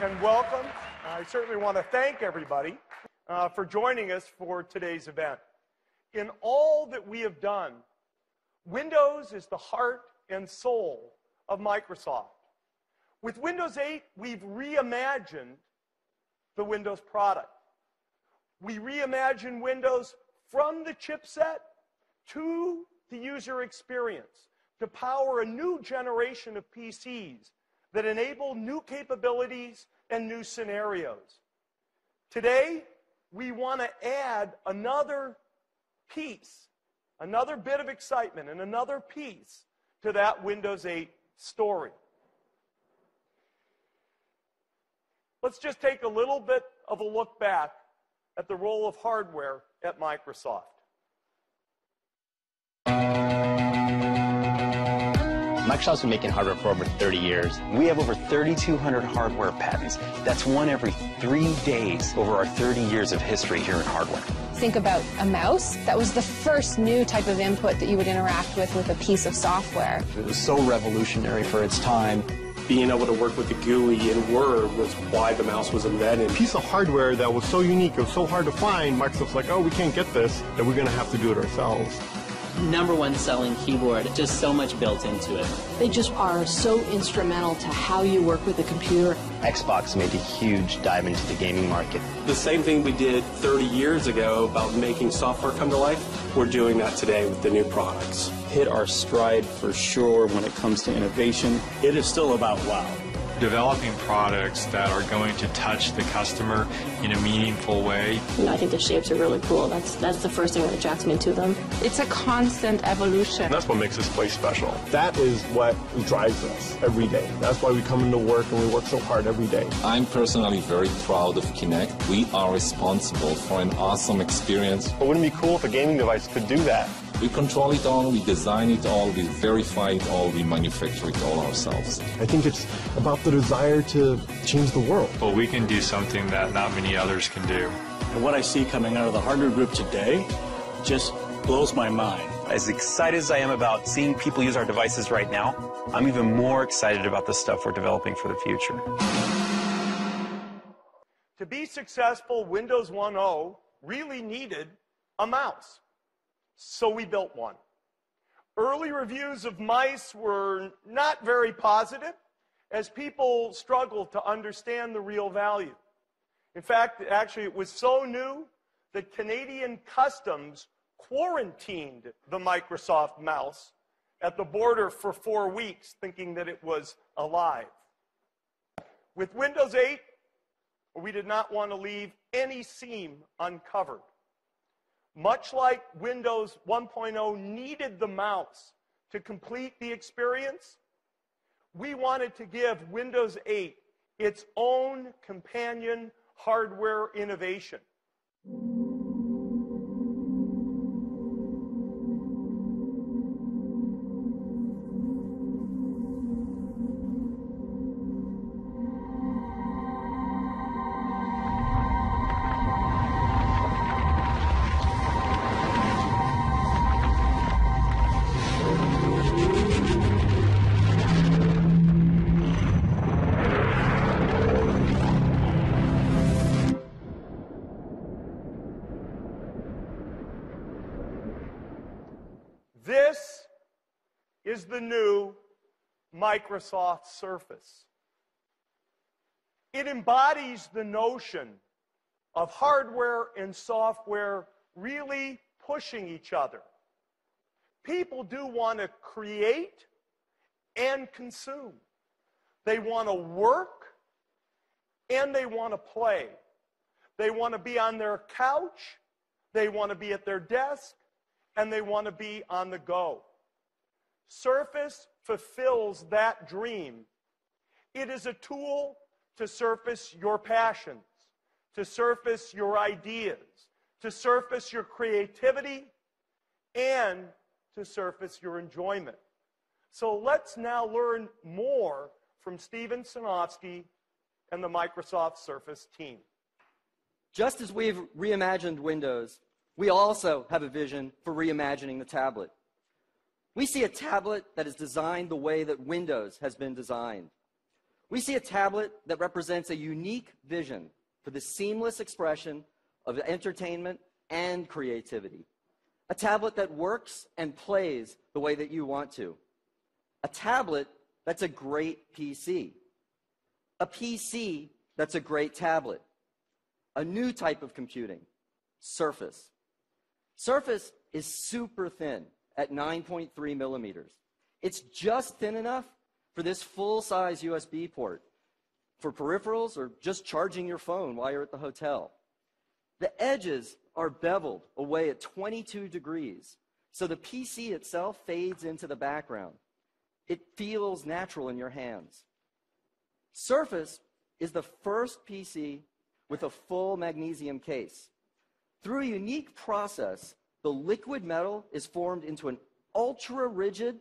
and welcome. I certainly want to thank everybody for joining us for today's event. In all that we have done, Windows is the heart and soul of Microsoft. With Windows 8, we've reimagined the Windows product. We reimagine Windows from the chipset to the user experience to power a new generation of PCs that enable new capabilities and new scenarios. Today, we want to add another piece, another bit of excitement and another piece to that Windows 8 story. Let's just take a little bit of a look back at the role of hardware at Microsoft. Microsoft's been making hardware for over 30 years. We have over 3,200 hardware patents. That's one every 3 days over our 30 years of history here in hardware. Think about a mouse. That was the first new type of input that you would interact with a piece of software. It was so revolutionary for its time. Being able to work with the GUI in Word was why the mouse was invented. A piece of hardware that was so unique, it was so hard to find, Microsoft's like, oh, we can't get this, and we're going to have to do it ourselves. #1 selling keyboard, just so much built into it. They just are so instrumental to how you work with a computer. Xbox made a huge dive into the gaming market. The same thing we did 30 years ago about making software come to life, we're doing that today with the new products. Hit our stride for sure when it comes to innovation. It is still about wow. Developing products that are going to touch the customer in a meaningful way. I think the shapes are really cool. That's the first thing that attracts me to them. It's a constant evolution. And that's what makes this place special. That is what drives us every day. That's why we come into work and we work so hard every day. I'm personally very proud of Kinect. We are responsible for an awesome experience. But wouldn't it be cool if a gaming device could do that? We control it all, we design it all, we verify it all, we manufacture it all ourselves. I think it's about the desire to change the world. But we can do something that not many others can do. And what I see coming out of the hardware group today just blows my mind. As excited as I am about seeing people use our devices right now, I'm even more excited about the stuff we're developing for the future. To be successful, Windows 1.0 really needed a mouse. So we built one. Early reviews of mice were not very positive, as people struggled to understand the real value. In fact, actually, it was so new that Canadian Customs quarantined the Microsoft mouse at the border for 4 weeks, thinking that it was alive. With Windows 8, we did not want to leave any seam uncovered. Much like Windows 1.0 needed the mouse to complete the experience, we wanted to give Windows 8 its own companion hardware innovation. This is the new Microsoft Surface. It embodies the notion of hardware and software really pushing each other. People do want to create and consume. They want to work and they want to play. They want to be on their couch, they want to be at their desk, and they want to be on the go. Surface fulfills that dream. It is a tool to surface your passions, to surface your ideas, to surface your creativity, and to surface your enjoyment. So let's now learn more from Steven Sinofsky and the Microsoft Surface team. Just as we've reimagined Windows, we also have a vision for reimagining the tablet. We see a tablet that is designed the way that Windows has been designed. We see a tablet that represents a unique vision for the seamless expression of entertainment and creativity. A tablet that works and plays the way that you want to. A tablet that's a great PC. A PC that's a great tablet. A new type of computing, Surface. Surface is super thin at 9.3 millimeters. It's just thin enough for this full-size USB port, for peripherals or just charging your phone while you're at the hotel. The edges are beveled away at 22 degrees, so the PC itself fades into the background. It feels natural in your hands. Surface is the first PC with a full magnesium case. Through a unique process, the liquid metal is formed into an ultra-rigid,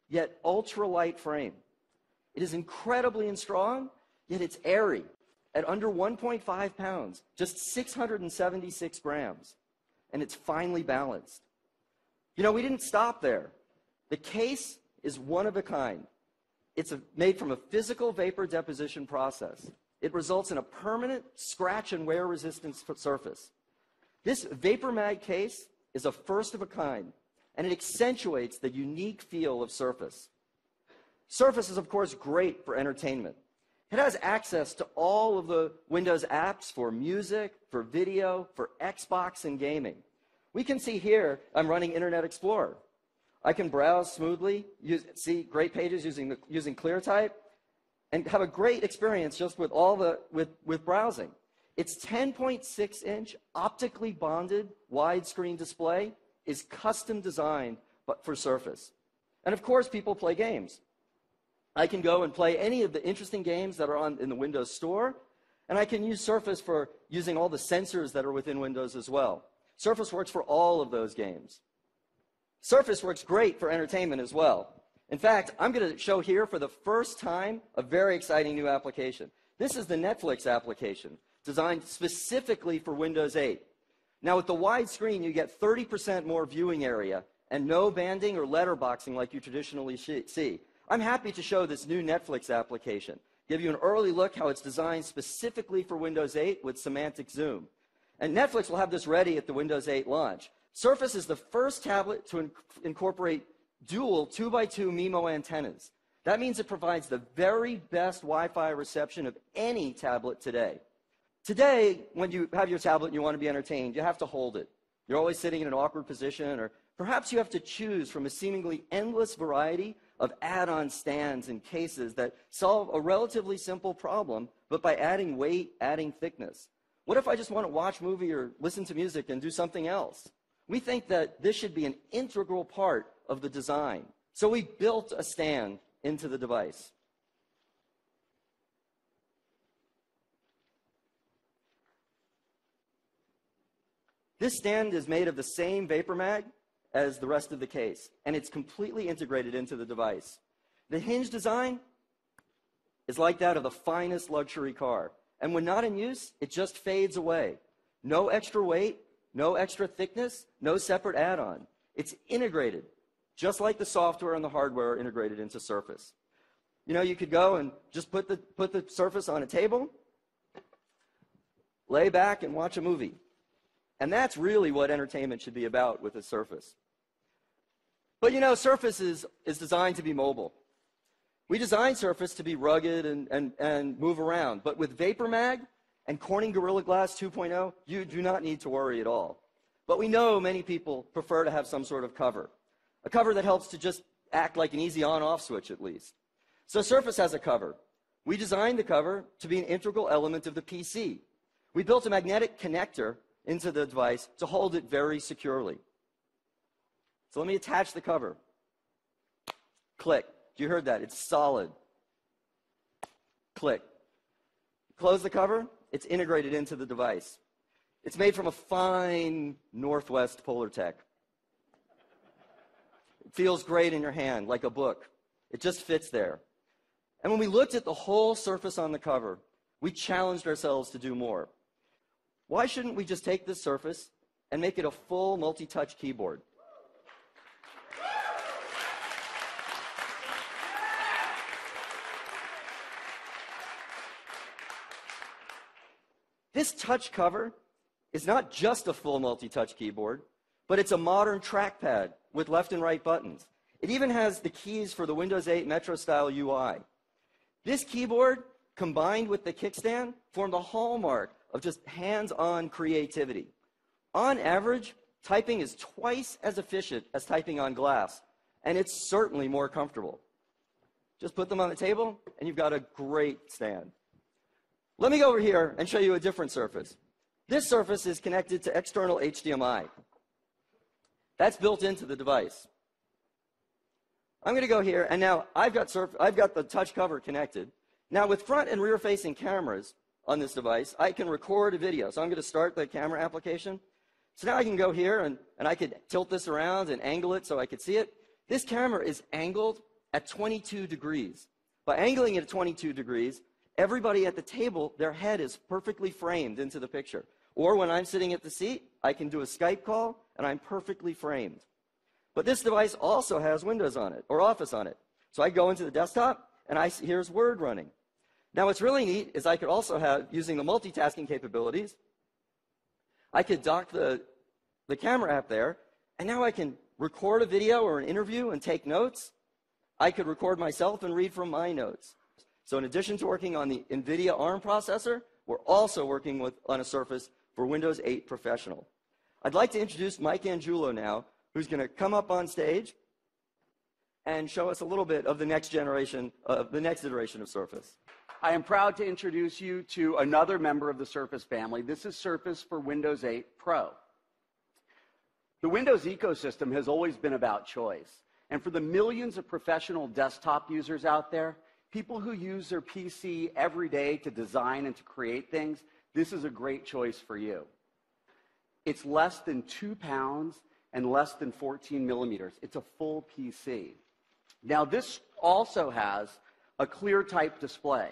yet ultra-light frame. It is incredibly strong, yet it's airy, at under 1.5 pounds, just 676 grams, and it's finely balanced. You know, we didn't stop there. The case is one of a kind. It's made from a physical vapor deposition process. It results in a permanent scratch and wear resistant surface. This VaporMag case is a first of a kind, and it accentuates the unique feel of Surface. Surface is, of course, great for entertainment. It has access to all of the Windows apps for music, for video, for Xbox and gaming. We can see here I'm running Internet Explorer. I can browse smoothly, see great pages using ClearType, and have a great experience just with with browsing. Its 10.6-inch optically bonded widescreen display is custom designed for Surface. And of course, people play games. I can go and play any of the interesting games that are in the Windows Store, and I can use Surface for using all the sensors that are within Windows as well. Surface works for all of those games. Surface works great for entertainment as well. In fact, I'm going to show here for the first time a very exciting new application. This is the Netflix application, designed specifically for Windows 8. Now, with the wide screen, you get 30% more viewing area and no banding or letterboxing like you traditionally see. I'm happy to show this new Netflix application, give you an early look how it's designed specifically for Windows 8 with semantic zoom. And Netflix will have this ready at the Windows 8 launch. Surface is the first tablet to incorporate dual 2x2 MIMO antennas. That means it provides the very best Wi-Fi reception of any tablet today. Today, when you have your tablet and you want to be entertained, you have to hold it. You're always sitting in an awkward position, or perhaps you have to choose from a seemingly endless variety of add-on stands and cases that solve a relatively simple problem, but by adding weight, adding thickness. What if I just want to watch a movie or listen to music and do something else? We think that this should be an integral part of the design. So we built a stand into the device. This stand is made of the same VaporMag as the rest of the case, and it's completely integrated into the device. The hinge design is like that of the finest luxury car, and when not in use, it just fades away. No extra weight, no extra thickness, no separate add-on. It's integrated, just like the software and the hardware are integrated into Surface. You know, you could go and just put the Surface on a table, lay back and watch a movie. And that's really what entertainment should be about with a Surface. But you know, Surface is designed to be mobile. We designed Surface to be rugged and move around. But with VaporMag and Corning Gorilla Glass 2.0, you do not need to worry at all. But we know many people prefer to have some sort of cover. A cover that helps to just act like an easy on-off switch at least. So Surface has a cover. We designed the cover to be an integral element of the PC. We built a magnetic connector into the device to hold it very securely. So let me attach the cover. Click. You heard that. It's solid. Click. Close the cover. It's integrated into the device. It's made from a fine Northwest Polartec. It feels great in your hand, like a book. It just fits there. And when we looked at the whole Surface on the cover, we challenged ourselves to do more. Why shouldn't we just take this Surface and make it a full multi-touch keyboard? This touch cover is not just a full multi-touch keyboard, but it's a modern trackpad with left and right buttons. It even has the keys for the Windows 8 Metro-style UI. This keyboard, combined with the kickstand, form the hallmark of just hands-on creativity. On average, typing is twice as efficient as typing on glass, and it's certainly more comfortable. Just put them on the table, and you've got a great stand. Let me go over here and show you a different Surface. This Surface is connected to external HDMI. That's built into the device. I'm going to go here, and now I've got the touch cover connected. Now, with front and rear-facing cameras on this device, I can record a video. So I'm going to start the camera application. So now I can go here, and I could tilt this around and angle it so I could see it. This camera is angled at 22 degrees. By angling it at 22 degrees, everybody at the table, their head is perfectly framed into the picture. Or when I'm sitting at the seat, I can do a Skype call, and I'm perfectly framed. But this device also has Windows on it, or Office on it. So I go into the desktop, and here's Word running. Now, what's really neat is I could also have, using the multitasking capabilities, I could dock the camera app there, and now I can record a video or an interview and take notes. I could record myself and read from my notes. So in addition to working on the NVIDIA ARM processor, we're also working on a Surface for Windows 8 Professional. I'd like to introduce Mike Angiulo now, who's going to come up on stage and show us a little bit of the next iteration of Surface. I am proud to introduce you to another member of the Surface family. This is Surface for Windows 8 Pro. The Windows ecosystem has always been about choice. And for the millions of professional desktop users out there, people who use their PC every day to design and to create things, this is a great choice for you. It's less than 2 pounds and less than 14 millimeters. It's a full PC. Now, this also has a ClearType display.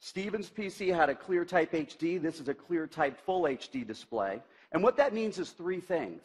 Steven's PC had a ClearType HD. This is a ClearType Full HD display. And what that means is 3 things.